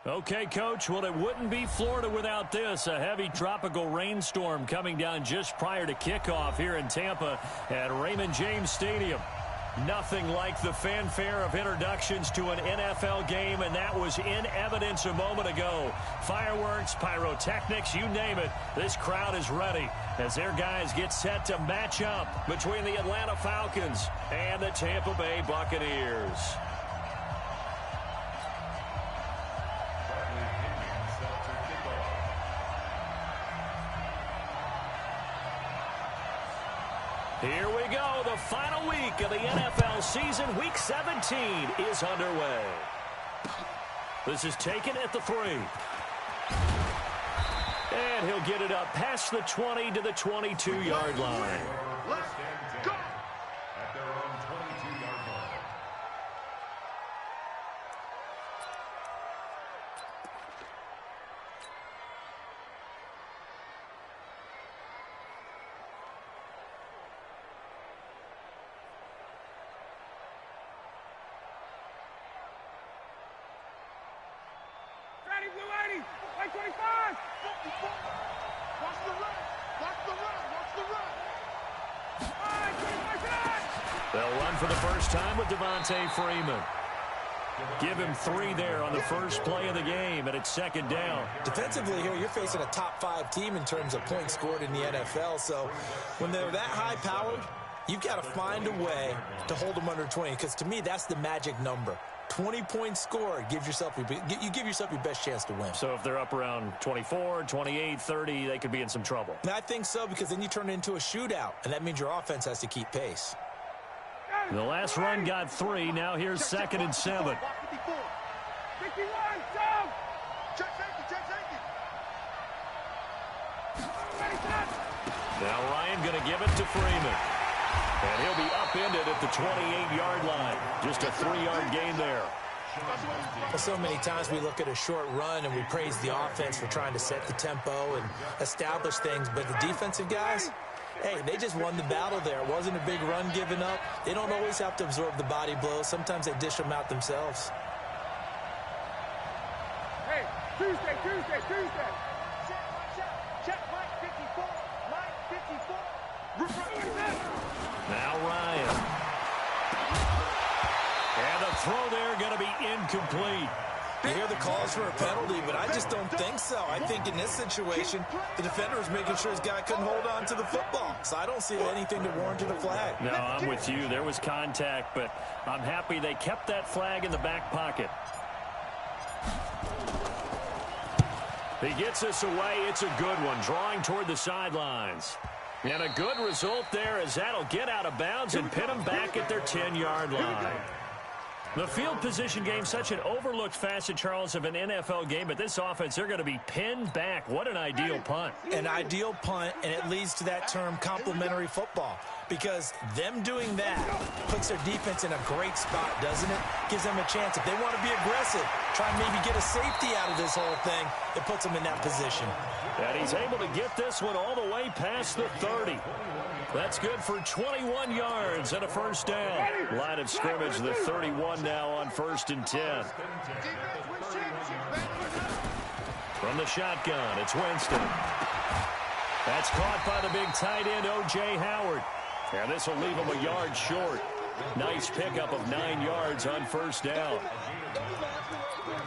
Okay, Coach, well, it wouldn't be Florida without this. A heavy tropical rainstorm coming down just prior to kickoff here in Tampa at Raymond James Stadium. Nothing like the fanfare of introductions to an NFL game, and that was in evidence a moment ago. Fireworks, pyrotechnics, you name it. This crowd is ready as their guys get set to match up between the Atlanta Falcons and the Tampa Bay Buccaneers. Here we go. The final week of the NFL season. Week 17 is underway. This is taken at the 3. And he'll get it up past the 20 to the 22-yard line. Let's go. At their own 22-yard line. Like 25! Watch the run! Watch the run! Watch the run! They'll run for the first time with Devontae Freeman. Give him 3 there on the first play of the game, and it's second down. Defensively here, you're facing a top-5 team in terms of points scored in the NFL, so when they're that high-powered, you've got to find a way to hold them under 20, because to me, that's the magic number. 20 points scored, you give yourself your best chance to win. So if they're up around 24, 28, 30, they could be in some trouble. And I think so, because then you turn it into a shootout, and that means your offense has to keep pace. The last run got 3. Now here's second and 7. 51, Now Ryan going to give it to Freeman. And he'll be upended at the 28-yard line. Just a 3-yard gain there. Well, so many times we look at a short run and we praise the offense for trying to set the tempo and establish things, but the defensive guys, hey, they just won the battle there. It wasn't a big run given up. They don't always have to absorb the body blows. Sometimes they dish them out themselves. Hey, Tuesday. Check, Mike 54. Mike 54. Now Ryan. And the throw there going to be incomplete. You hear the calls for a penalty, but I just don't think so. I think in this situation, the defender was making sure his guy couldn't hold on to the football. So I don't see anything to warrant a flag. No, I'm with you. There was contact, but I'm happy they kept that flag in the back pocket. He gets us away. It's a good one, drawing toward the sidelines. And a good result there as that'll get out of bounds and pin them back at their 10-yard line. The field position game, such an overlooked facet, Charles, of an NFL game, but this offense, they're going to be pinned back. What an ideal punt. An ideal punt, and it leads to that term complementary football, because them doing that puts their defense in a great spot, doesn't it? Gives them a chance. If they want to be aggressive, try and maybe get a safety out of this whole thing, it puts them in that position. And he's able to get this one all the way past the 30. That's good for 21 yards and a first down. Line of scrimmage, the 31 now on 1st and 10. From the shotgun, it's Winston. That's caught by the big tight end, O.J. Howard. And this will leave him a yard short. Nice pickup of 9 yards on first down.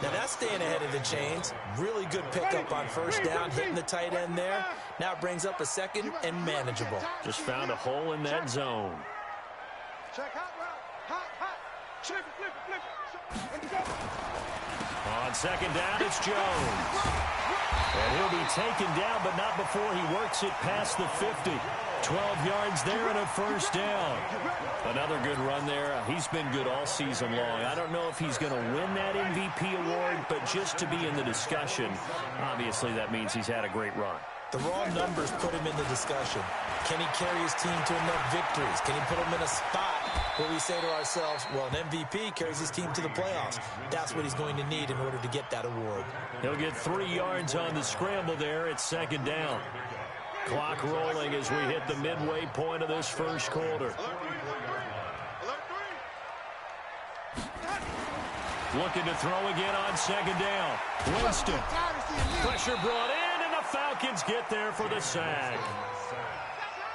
Now that's staying ahead of the chains. Really good pickup on first down, hitting the tight end there. Now it brings up a second and manageable. Just found a hole in that zone. Check hot route. Hot. Flip it. On second down, it's Jones. And he'll be taken down, but not before he works it past the 50. 12 yards there and a first down. Another good run there. He's been good all season long. I don't know if he's going to win that MVP award, but just to be in the discussion, obviously that means he's had a great run. The raw numbers put him in the discussion. Can he carry his team to enough victories? Can he put him in a spot where we say to ourselves, well, an MVP carries his team to the playoffs. That's what he's going to need in order to get that award. He'll get 3 yards on the scramble there. It's second down. Clock rolling as we hit the midway point of this first quarter. Looking to throw again on second down. Winston. Pressure brought in, and the Falcons get there for the sack.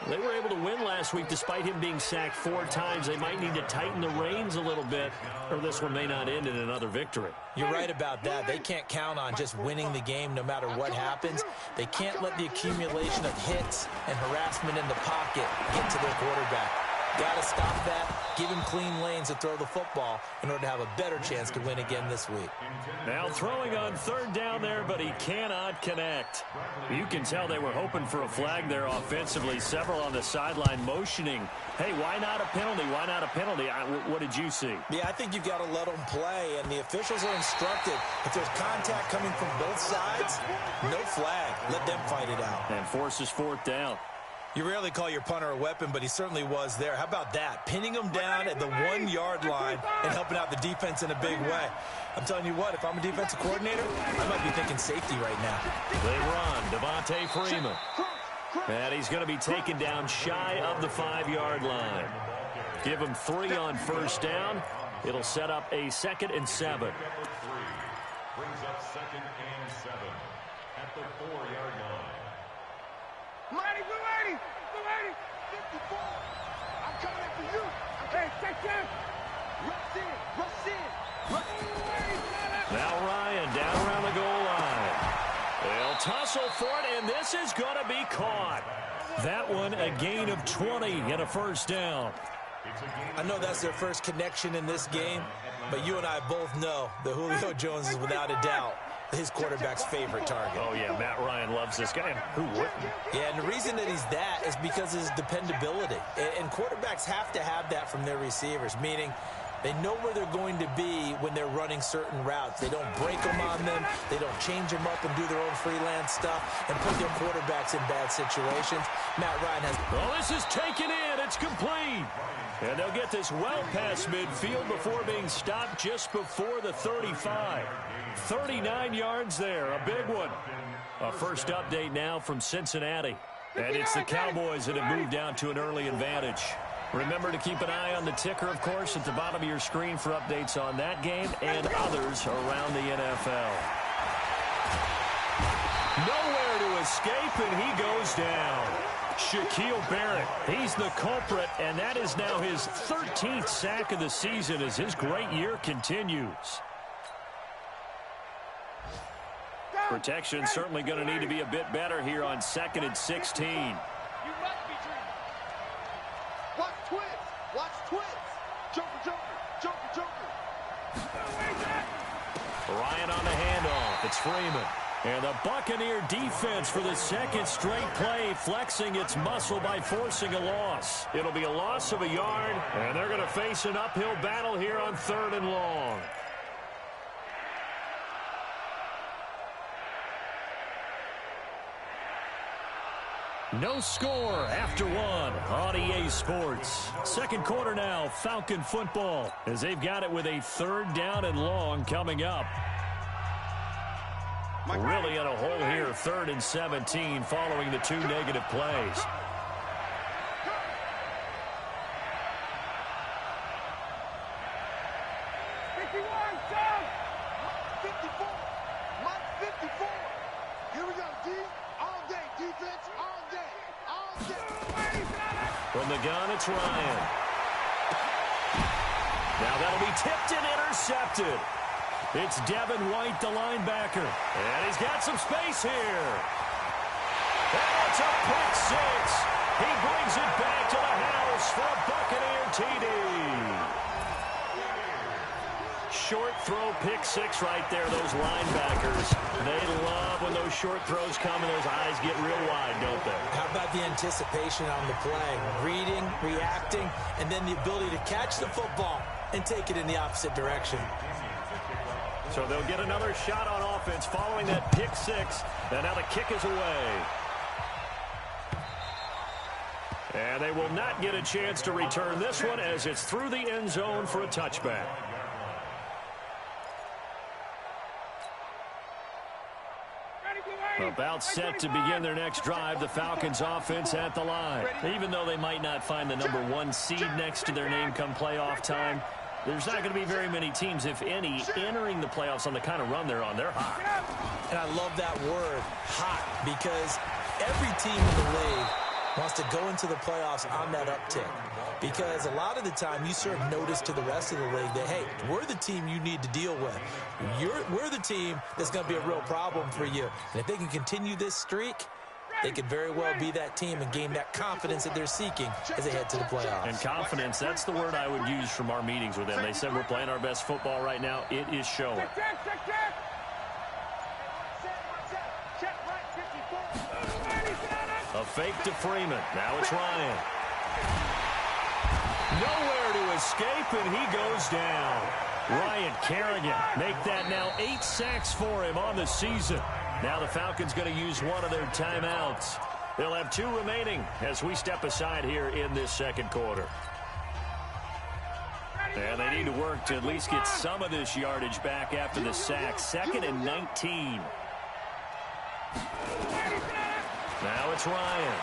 They were able to win last week despite him being sacked 4 times. They might need to tighten the reins a little bit, or this one may not end in another victory. You're right about that. They can't count on just winning the game no matter what happens. They can't let the accumulation of hits and harassment in the pocket get to their quarterback. Got to stop that, give him clean lanes to throw the football in order to have a better chance to win again this week. Now throwing on third down there, but he cannot connect. You can tell they were hoping for a flag there offensively. Several on the sideline motioning, hey, why not a penalty? Why not a penalty? What did you see? Yeah, I think you've got to let them play, and the officials are instructed if there's contact coming from both sides, no flag. Let them fight it out. And forces fourth down. You rarely call your punter a weapon, but he certainly was there. How about that? Pinning him down at the 1-yard line and helping out the defense in a big way. I'm telling you what, if I'm a defensive coordinator, I might be thinking safety right now. They run. Devontae Freeman. And he's going to be taken down shy of the 5-yard line. Give him 3 on first down. It'll set up a 2nd and 7. Brings up 2nd and 7 at the 4-yard line. Mighty Blue 80, 54. I'm coming after you. Okay, check that. Rush in. Now Ryan down around the goal line. They'll tussle for it, and this is going to be caught. That one a gain of 20 and a first down. I know that's their first connection in this game, but you and I both know that Julio Jones is without a doubt his quarterback's favorite target. Oh, yeah, Matt Ryan loves this guy. Who wouldn't? Yeah, and the reason that he's that is because of his dependability. And quarterbacks have to have that from their receivers, meaning they know where they're going to be when they're running certain routes. They don't break them on them. They don't change them up and do their own freelance stuff and put their quarterbacks in bad situations. Matt Ryan has... Oh, this is taken in. It's complete. And they'll get this well past midfield before being stopped just before the 35. 39 yards there, a big one. A first update now from Cincinnati. And it's the Cowboys that have moved down to an early advantage. Remember to keep an eye on the ticker, of course, at the bottom of your screen for updates on that game and others around the NFL. Nowhere to escape, and he goes down. Shaquille Barrett, he's the culprit, and that is now his 13th sack of the season as his great year continues. Protection certainly going to need to be a bit better here on 2nd and 16. Watch twins. Watch twins. Joker. Ryan on the handoff. It's Freeman. And the Buccaneer defense for the 2nd straight play, flexing its muscle by forcing a loss. It'll be a loss of a yard, and they're going to face an uphill battle here on 3rd and long. No score after 1 on EA Sports. 2nd quarter now, Falcon football, as they've got it with a 3rd down and long coming up. Really in a hole here, 3rd and 17 following the 2 negative plays. From the gun, it's Ryan. Now that'll be tipped and intercepted. It's Devin White, the linebacker. And he's got some space here. And it's a pick 6. He brings it back to the house for a Buccaneer TD. Short throw, pick 6 right there, those linebackers. They love when those short throws come and those eyes get real wide, don't they? How about the anticipation on the play? Reading, reacting, and then the ability to catch the football and take it in the opposite direction. So they'll get another shot on offense following that pick 6. And now the kick is away. And they will not get a chance to return this one as it's through the end zone for a touchback. About set to begin their next drive, the Falcons offense at the line. Even though they might not find the #1 seed next to their name come playoff time, there's not going to be very many teams, if any, entering the playoffs on the kind of run they're on. They're hot. And I love that word, hot, because every team in the league wants to go into the playoffs on that uptick. Because a lot of the time you serve notice to the rest of the league that, hey, we're the team you need to deal with. We're the team that's going to be a real problem for you. And if they can continue this streak, they could very well be that team and gain that confidence that they're seeking as they head to the playoffs. And confidence, that's the word I would use from our meetings with them. They said we're playing our best football right now. It is showing. A fake to Freeman. Now it's Ryan. Nowhere to escape, and he goes down. Ryan Kerrigan make that now 8 sacks for him on the season. Now the Falcons going to use one of their timeouts. They'll have 2 remaining as we step aside here in this second quarter. And they need to work to at least get some of this yardage back after the sack. 2nd and 19. Now it's Ryan.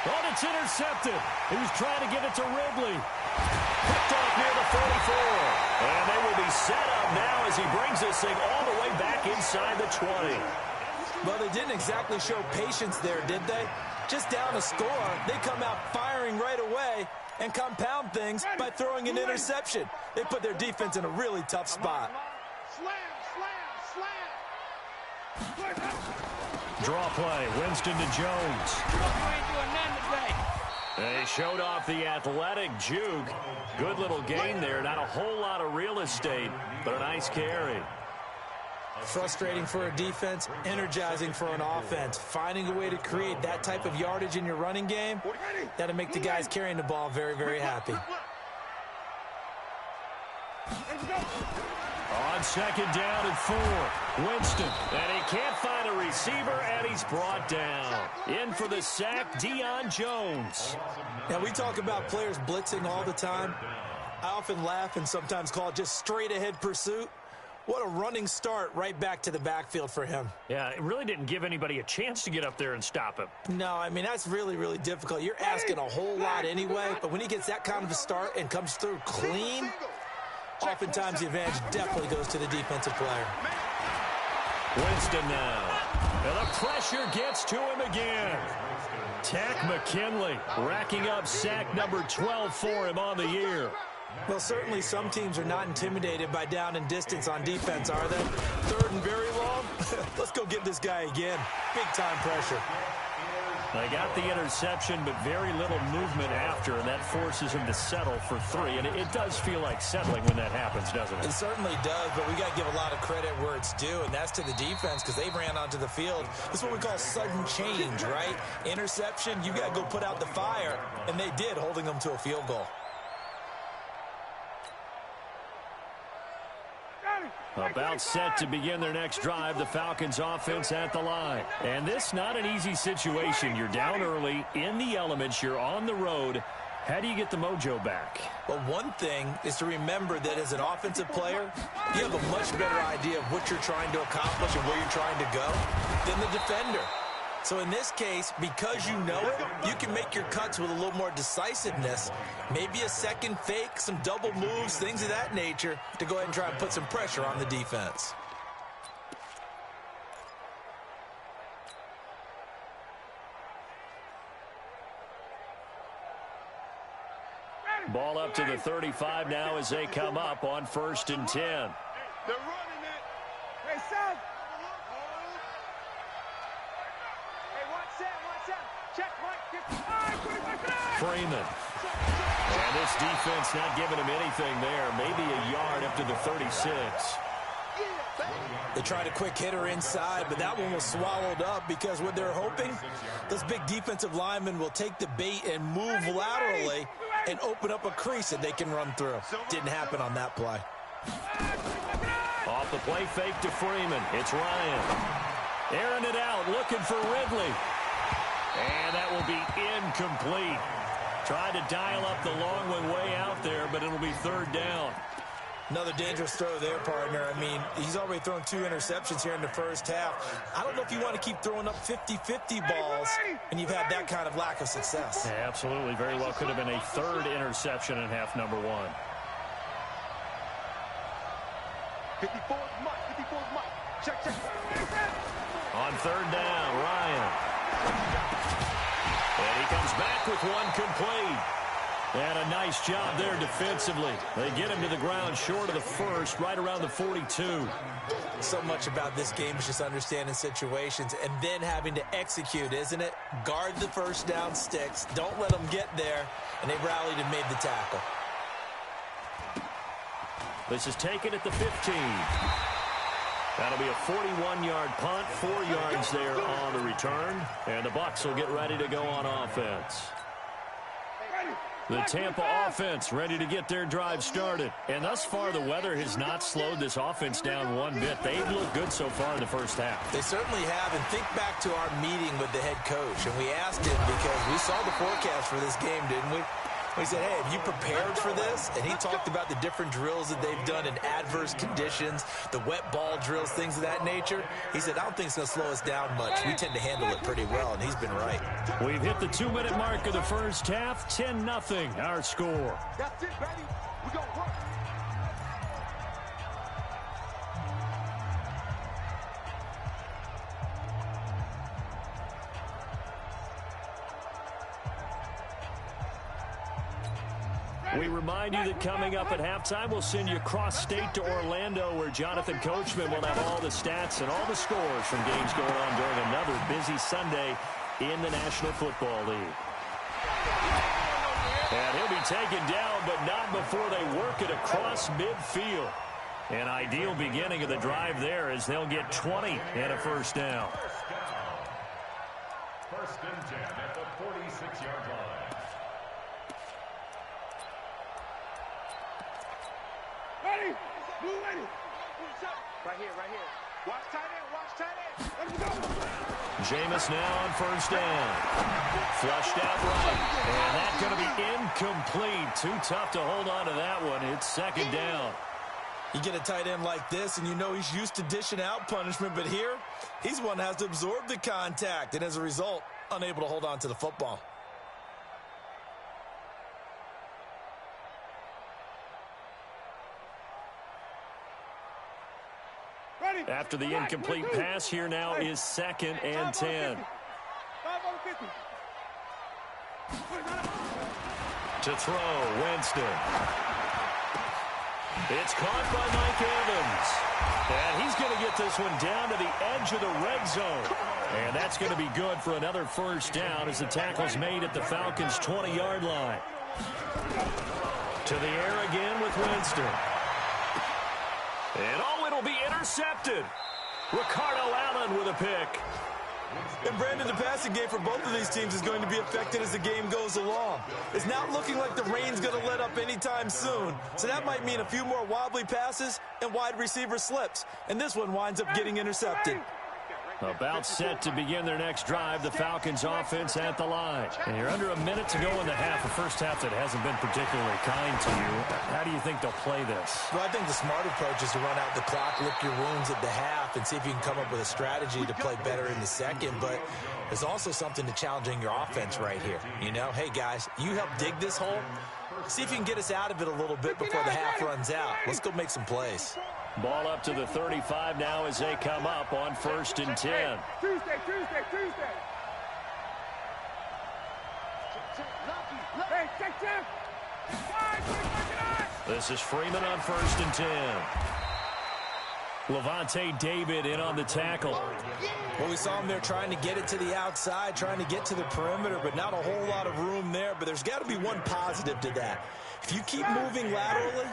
Oh, it's intercepted. He was trying to get it to Ridley. Picked off near the 44. And they will be set up now as he brings this thing all the way back inside the 20. Well, they didn't exactly show patience there, did they? Just down a score, they come out firing right away and compound things by throwing an interception. They put their defense in a really tough spot. Draw play, Winston to Jones. They showed off the athletic juke. Good little gain there. Not a whole lot of real estate, but a nice carry. Frustrating for a defense, energizing for an offense. Finding a way to create that type of yardage in your running game, that'll make the guys carrying the ball very, very happy. On 2nd down and 4, Winston. And he can't find a receiver, and he's brought down. In for the sack, Deion Jones. Now, we talk about players blitzing all the time. I often laugh and sometimes call it just straight-ahead pursuit. What a running start right back to the backfield for him. Yeah, it really didn't give anybody a chance to get up there and stop him. No, I mean, that's really, really difficult. You're asking a whole lot anyway, but when he gets that kind of a start and comes through clean, oftentimes the advantage definitely goes to the defensive player. Winston now. And the pressure gets to him again. Tack McKinley racking up sack number 12 for him on the year. Well, certainly some teams are not intimidated by down and distance on defense, are they? 3rd and very long? Let's go get this guy again. Big-time pressure. They got the interception, but very little movement after, and that forces him to settle for 3. And it does feel like settling when that happens, doesn't it? It certainly does, but we got to give a lot of credit where it's due, and that's to the defense because they ran onto the field. This is what we call sudden change, right? Interception, you got to go put out the fire, and they did, holding them to a field goal. About set to begin their next drive, the Falcons offense at the line. And this not an easy situation. You're down early, in the elements, you're on the road. How do you get the mojo back? Well, one thing is to remember that as an offensive player, you have a much better idea of what you're trying to accomplish and where you're trying to go than the defender. So in this case, because you know it, you can make your cuts with a little more decisiveness. Maybe a second fake, some double moves, things of that nature to go ahead and try and put some pressure on the defense. Ball up to the 35 now as they come up on 1st and 10. They're running it. Hey, son. Freeman. And this defense not giving him anything there. Maybe a yard up to the 36. They tried a quick hitter inside, but that one was swallowed up because what they're hoping, those big defensive linemen will take the bait and move laterally and open up a crease that they can run through. Didn't happen on that play. Off the play fake to Freeman. It's Ryan. Airing it out, looking for Ridley. And that will be incomplete. Tried to dial up the long one way out there, but it'll be 3rd down. Another dangerous throw there, partner. I mean, he's already thrown 2 interceptions here in the first half. I don't know if you want to keep throwing up 50-50 balls, and you've had that kind of lack of success. Yeah, absolutely. Very well could have been a 3rd interception in half number 1. 54 is Mike. 54 is Mike. Check, check. On 3rd down, Ryan. And he comes back with one complete. And a nice job there defensively. They get him to the ground short of the first, right around the 42. So much about this game is just understanding situations and then having to execute, isn't it? Guard the first down sticks. Don't let them get there. And they rallied and made the tackle. This is taken at the 15. That'll be a 41-yard punt, 4 yards there on the return. And the Bucs will get ready to go on offense. The Tampa offense ready to get their drive started. And thus far, the weather has not slowed this offense down one bit. They've looked good so far in the first half. They certainly have. And think back to our meeting with the head coach. And we asked him because we saw the forecast for this game, didn't we? We said, hey, have you prepared for this? And he talked about the different drills that they've done in adverse conditions, the wet ball drills, things of that nature. He said, I don't think it's going to slow us down much. We tend to handle it pretty well, and he's been right. We've hit the 2-minute mark of the first half. 10-0, our score. That's it, baby. We're going to work. We remind you that coming up at halftime, we'll send you cross-state to Orlando, where Jonathan Coachman will have all the stats and all the scores from games going on during another busy Sunday in the National Football League. And he'll be taken down, but not before they work it across midfield. An ideal beginning of the drive there as they'll get 20 and a first down. First and 10 at the 46-yard line. Ready? Blue ready. Right here, right here. Watch tight end, watch tight end. Let's go. Jameis now on first down. Flushed out right. And that's going to be incomplete. Too tough to hold on to that one. It's 2nd down. You get a tight end like this, and you know he's used to dishing out punishment, but here, he's one that has to absorb the contact, and as a result, unable to hold on to the football. After the incomplete pass, here now is 2nd and 10. 5 on 50. To throw, Winston. It's caught by Mike Evans. And he's going to get this one down to the edge of the red zone. And that's going to be good for another first down as the tackle's made at the Falcons' 20-yard line. To the air again with Winston. And it'll be intercepted. Ricardo Allen with a pick. And Brandon, the passing game for both of these teams is going to be affected as the game goes along. It's not looking like the rain's going to let up anytime soon. So that might mean a few more wobbly passes and wide receiver slips. And this one winds up getting intercepted. About set to begin their next drive, the Falcons offense at the line. And you're under a minute to go in the half, a first half that hasn't been particularly kind to you. How do you think they'll play this? Well, I think the smart approach is to run out the clock, lick your wounds at the half, and see if you can come up with a strategy to play better in the second. But there's also something to challenging your offense right here. You know, hey, guys, you help dig this hole. See if you can get us out of it a little bit before the half runs out. Let's go make some plays. Ball up to the 35 now as they come up on 1st and 10. Tuesday. Hey, check. This is Freeman on 1st and 10. Levante David in on the tackle. Well, we saw him there trying to get it to the outside, trying to get to the perimeter, but not a whole lot of room there. But there's got to be one positive to that. If you keep moving laterally,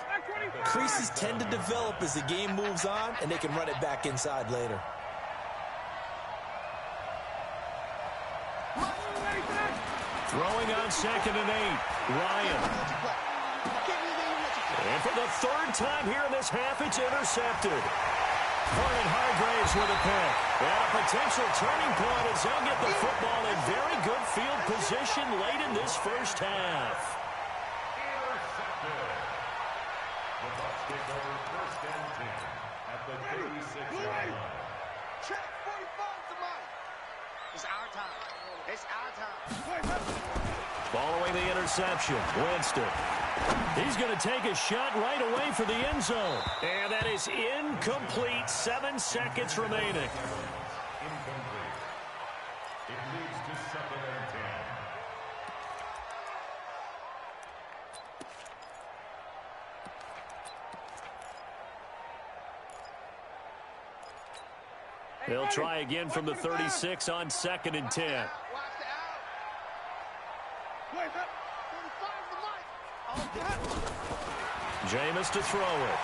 creases tend to develop as the game moves on, and they can run it back inside later. Throwing on 2nd and 8, Ryan. And for the 3rd time here in this half, it's intercepted. Vernon Hargraves with a pick. And a potential turning point as they'll get the football in very good field position late in this first half. Intercepted. The Bucs kick over 1st and 10 at the 36-yard line. Check 45 somebody. It's our time. It's our time. Following the interception, Winston. He's going to take a shot right away for the end zone. And that is incomplete. 7 seconds remaining. Incomplete. It leads to 2nd and 10. They'll try again from the 36 on 2nd and 10. Watch the out. Wait up. 35 the mic. Jameis to throw it.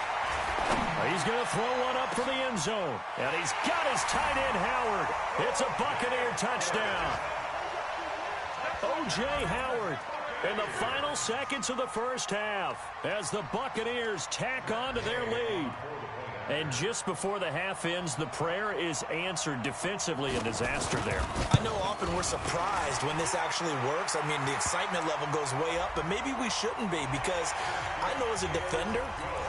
He's going to throw one up for the end zone. And he's got his tight end, Howard. It's a Buccaneer touchdown. O.J. Howard in the final seconds of the first half as the Buccaneers tack on to their lead. And just before the half ends, the prayer is answered. Defensively, a disaster there. I know often we're surprised when this actually works. I mean, the excitement level goes way up, but maybe we shouldn't be, because I know as a defender,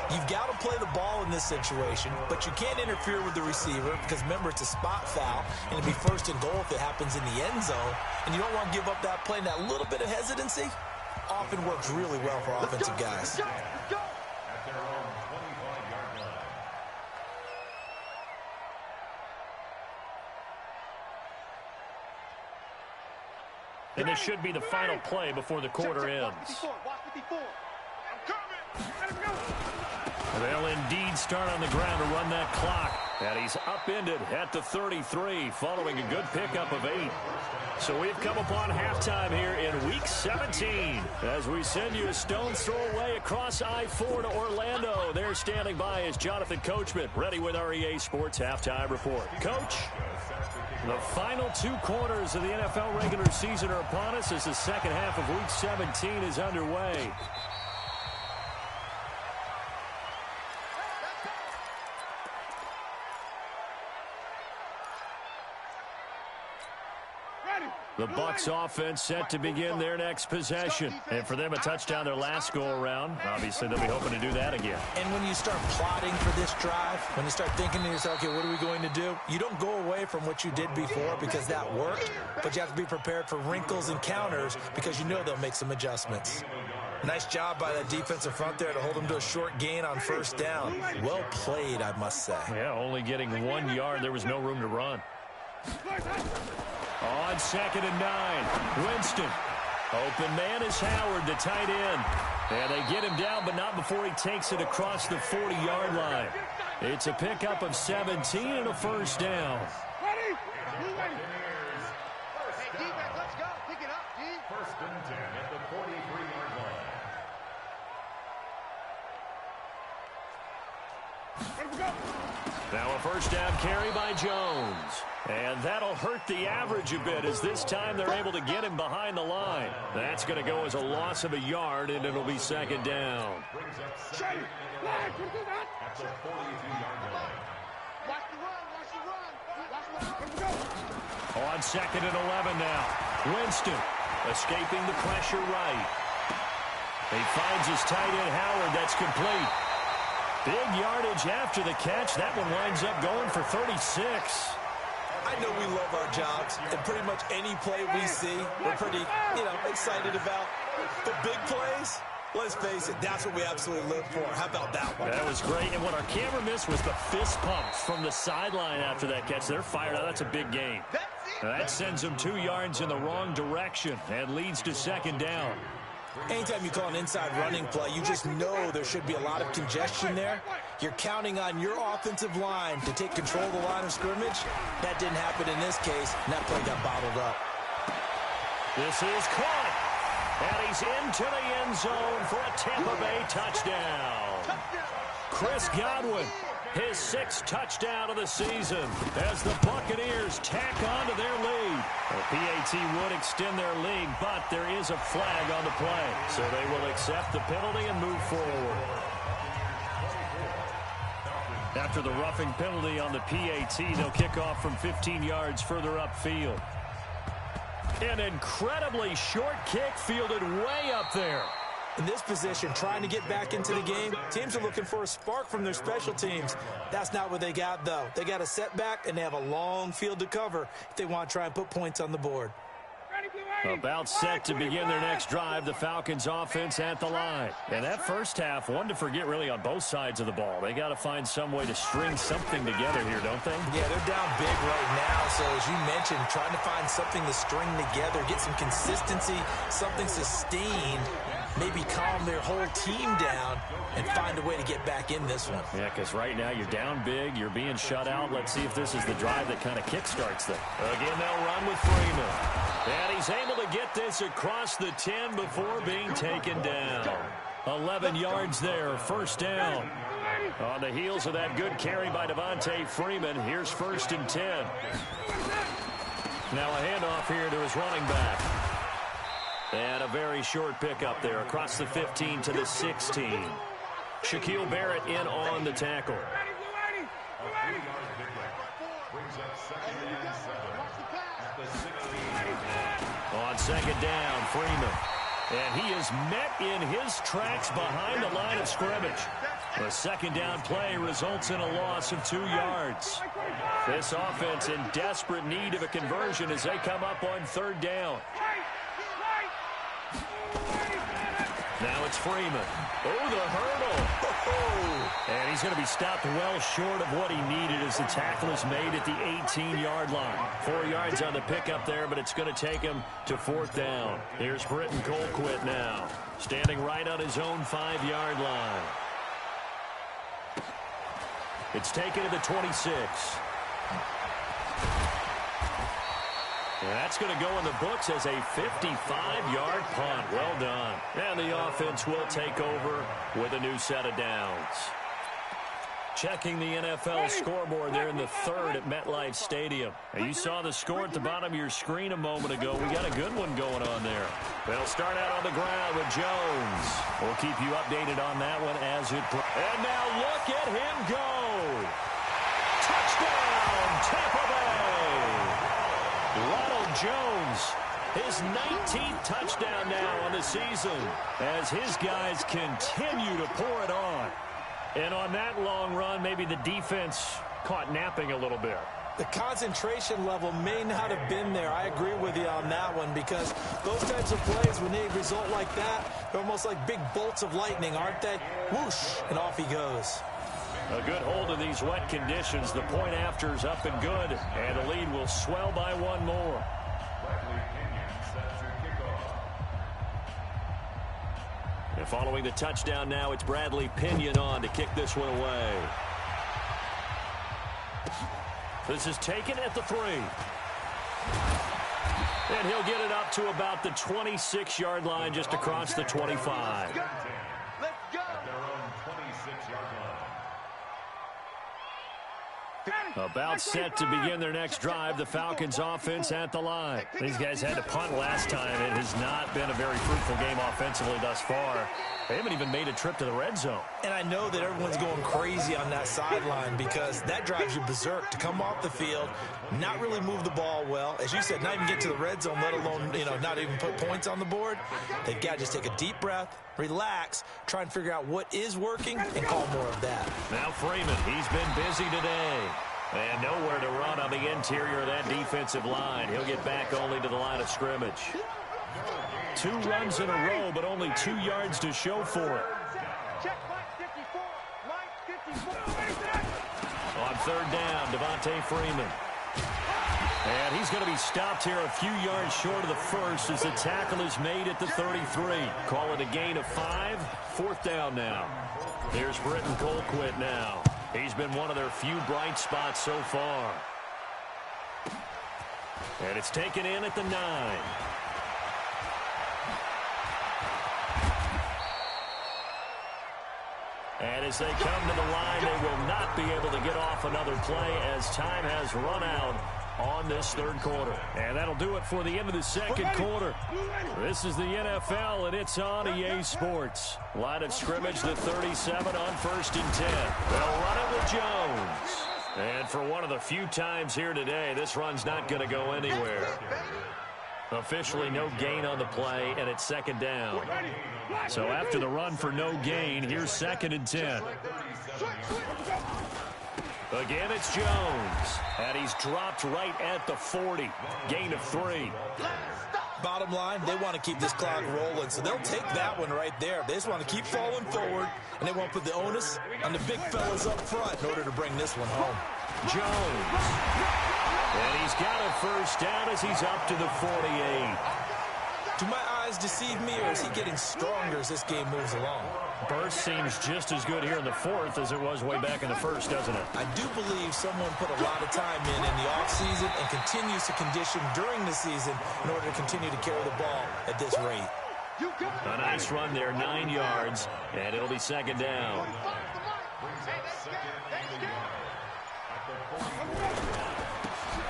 you've got to play the ball in this situation, but you can't interfere with the receiver because, remember, it's a spot foul, and it'd be 1st and goal if it happens in the end zone, and you don't want to give up that play. And that little bit of hesitancy often works really well for offensive guys. At their own 25-yard line. And this should be the final play before the quarter ends. Watch the 54. I'm coming. Let him go. They'll indeed start on the ground to run that clock. And he's upended at the 33 following a good pickup of 8. So we've come upon halftime here in Week 17 as we send you a stone's throw away across I-4 to Orlando. There standing by is Jonathan Coachman, ready with our EA Sports Halftime Report. Coach, the final 2 quarters of the NFL regular season are upon us as the second half of Week 17 is underway. The Bucs offense set to begin their next possession. And for them, a touchdown their last go-around. Obviously, they'll be hoping to do that again. And when you start plotting for this drive, when you start thinking to yourself, okay, what are we going to do? You don't go away from what you did before because that worked, but you have to be prepared for wrinkles and counters because you know they'll make some adjustments. Nice job by that defensive front there to hold them to a short gain on 1st down. Well played, I must say. Yeah, only getting 1 yard. There was no room to run. On 2nd and 9, Winston. Open man is Howard, the tight end. And they get him down, but not before he takes it across the 40-yard line. It's a pickup of 17 and a 1st down. Ready? Hey, D-back, let's go. Pick it up, D. 1st and 10 at the 43-yard line. Ready to go. Now a 1st down carry by Jones. And that'll hurt the average a bit as this time they're able to get him behind the line. That's going to go as a loss of a yard, and it'll be 2nd down. Brings up 2nd and 11 at the 42-yard line. Watch the run. Watch the run. Watch the run. On 2nd and 11 now. Winston escaping the pressure right. He finds his tight end, Howard. That's complete. Big yardage after the catch. That one winds up going for 36. I know we love our jobs, and pretty much any play we see, we're pretty, excited about. The big plays, let's face it, that's what we absolutely live for. How about that one? That was great, and what our camera missed was the fist pumps from the sideline after that catch. They're fired out. That's a big gain. That sends them 2 yards in the wrong direction and leads to 2nd down. Anytime you call an inside running play, you just know there should be a lot of congestion there. You're counting on your offensive line to take control of the line of scrimmage. That didn't happen in this case, and that play got bottled up. This is caught, and he's into the end zone for a Tampa Bay touchdown. Chris Godwin, his 6th touchdown of the season as the Buccaneers tack on to their lead. The PAT would extend their lead, but there is a flag on the play, so they will accept the penalty and move forward. After the roughing penalty on the PAT, they'll kick off from 15 yards further upfield. An incredibly short kick fielded way up there. In this position, trying to get back into the game, teams are looking for a spark from their special teams. That's not what they got, though. They got a setback, and they have a long field to cover if they want to try and put points on the board. About set to begin their next drive, the Falcons offense at the line. And that first half, one to forget really on both sides of the ball. They got to find some way to string something together here, don't they? Yeah, they're down big right now. So as you mentioned, trying to find something to string together, get some consistency, something sustained, maybe calm their whole team down and find a way to get back in this one. Yeah, because right now you're down big, you're being shut out. Let's see if this is the drive that kind of kickstarts them. Again, they'll run with Freeman. And he's able to get this across the 10 before being taken down. 11 yards there, first down. On the heels of that good carry by Devontae Freeman, here's 1st and 10. Now a handoff here to his running back. And a very short pickup there across the 15 to the 16. Shaquille Barrett in on the tackle. On second down, Freeman. And he is met in his tracks behind the line of scrimmage. The second down play results in a loss of 2 yards. This offense in desperate need of a conversion as they come up on 3rd down. Now it's Freeman. Oh, the hurdle. And he's going to be stopped well short of what he needed as the tackle is made at the 18-yard line. 4 yards on the pickup there, but it's going to take him to 4th down. Here's Britton Colquitt now, standing right on his own 5-yard line. It's taken to the 26. And that's going to go in the books as a 55-yard punt. Well done. And the offense will take over with a new set of downs. Checking the NFL scoreboard there in the 3rd at MetLife Stadium. And you saw the score at the bottom of your screen a moment ago. We got a good one going on there. They'll start out on the ground with Jones. We'll keep you updated on that one as it... And now look at him go. Touchdown, Tampa Bay. Ronald Jones, his 19th touchdown now on the season as his guys continue to pour it on. And on that long run, maybe the defense caught napping a little bit. The concentration level may not have been there. I agree with you on that one because those types of plays, when they result like that, they're almost like big bolts of lightning, aren't they? Whoosh, and off he goes. A good hold in these wet conditions. The point after is up and good, and the lead will swell by 1 more. And following the touchdown now, it's Bradley Pinion on to kick this one away. This is taken at the 3. And he'll get it up to about the 26-yard line just across the 25. Let's go. At their own 26-yard line. About set to begin their next drive, the Falcons offense at the line. These guys had to punt last time. It has not been a very fruitful game offensively thus far. They haven't even made a trip to the red zone. And I know that everyone's going crazy on that sideline because that drives you berserk to come off the field, not really move the ball well. As you said, not even get to the red zone, let alone, not even put points on the board. They've got to just take a deep breath, relax, try and figure out what is working, and call more of that. Now Freeman, he's been busy today. And nowhere to run on the interior of that defensive line. He'll get back only to the line of scrimmage. 2 runs in a row, but only 2 yards to show for it. Check line 54. Line 54. On 3rd down, Devontae Freeman. And he's going to be stopped here a few yards short of the first as the tackle is made at the 33. Call it a gain of 5. 4th down now. Here's Britton Colquitt now. He's been one of their few bright spots so far. And it's taken in at the 9. And as they come to the line, they will not be able to get off another play as time has run out on this 3rd quarter. And that'll do it for the end of the 2nd quarter. This is the NFL, and it's on EA Sports. Line of scrimmage, the 37 on 1st and 10. They'll run it with Jones. And for one of the few times here today, this run's not going to go anywhere. Officially no gain on the play, and it's second down. So after the run for no gain, here's 2nd and 10. Again, it's Jones. And he's dropped right at the 40. Gain of 3. Bottom line, they want to keep this clock rolling, so they'll take that one right there. They just want to keep falling forward, and they won't put the onus on the big fellas up front in order to bring this one home. Jones. And he's got a first down as he's up to the 48. Do my eyes deceive me, or is he getting stronger as this game moves along? Burst seems just as good here in the 4th as it was way back in the 1st, doesn't it? I do believe someone put a lot of time in the offseason and continues to condition during the season in order to continue to carry the ball at this rate. A nice run there, 9 yards, and it'll be 2nd down.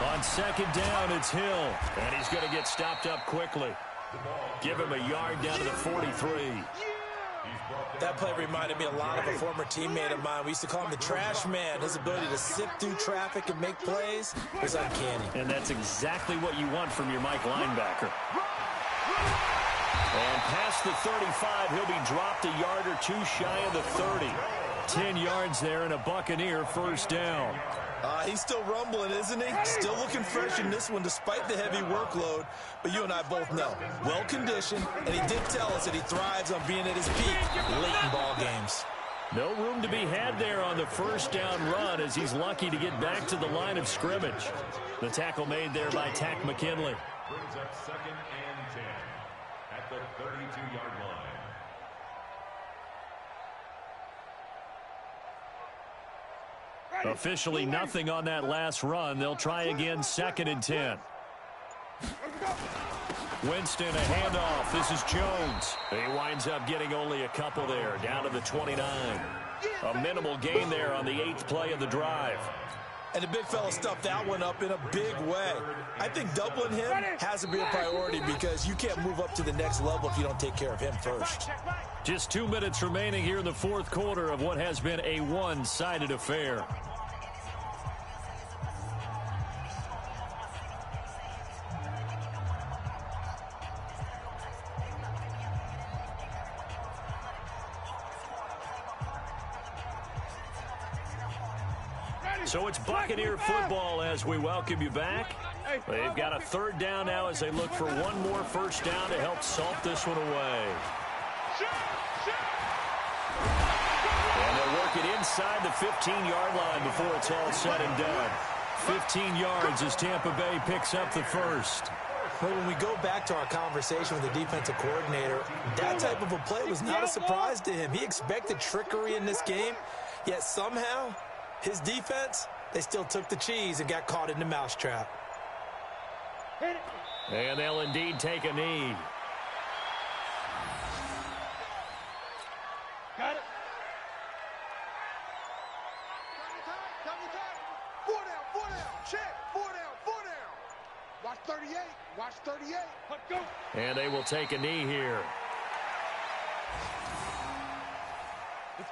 On 2nd down, it's Hill, and he's going to get stopped up quickly. Give him a yard down to the 43. That play reminded me a lot of a former teammate of mine. We used to call him the trash man. His ability to sift through traffic and make plays was uncanny. And that's exactly what you want from your Mike linebacker. And past the 35, he'll be dropped a yard or 2 shy of the 30. 10 yards there and a Buccaneer first down. He's still rumbling, isn't he? Still looking fresh in this one despite the heavy workload. But you and I both know, well-conditioned, and he did tell us that he thrives on being at his peak late in ball games. No room to be had there on the first down run as he's lucky to get back to the line of scrimmage. The tackle made there by Tack McKinley. Brings up 2nd and 10 at the 32-yard line. Officially nothing on that last run. They'll try again, 2nd and 10. Winston, a handoff. This is Jones. He winds up getting only a couple there, down to the 29. A minimal gain there on the 8th play of the drive. And the big fella stuffed that one up in a big way. I think doubling him has to be a priority because you can't move up to the next level if you don't take care of him first. Just 2 minutes remaining here in the 4th quarter of what has been a one-sided affair. So it's Buccaneer football as we welcome you back. They've got a 3rd down now as they look for one more first down to help salt this one away. And they'll work it inside the 15-yard line before it's all said and done. 15 yards as Tampa Bay picks up the first. But when we go back to our conversation with the defensive coordinator, that type of a play was not a surprise to him. He expected trickery in this game, yet somehow his defense, they still took the cheese and got caught in the mousetrap. And they'll indeed take a knee. Got it. 4 down, check, 4 down. Watch 38, watch 38. Let's go. And they will take a knee here.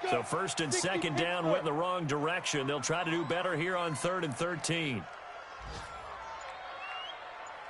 So 1st and 2nd down went in the wrong direction. They'll try to do better here on 3rd and 13.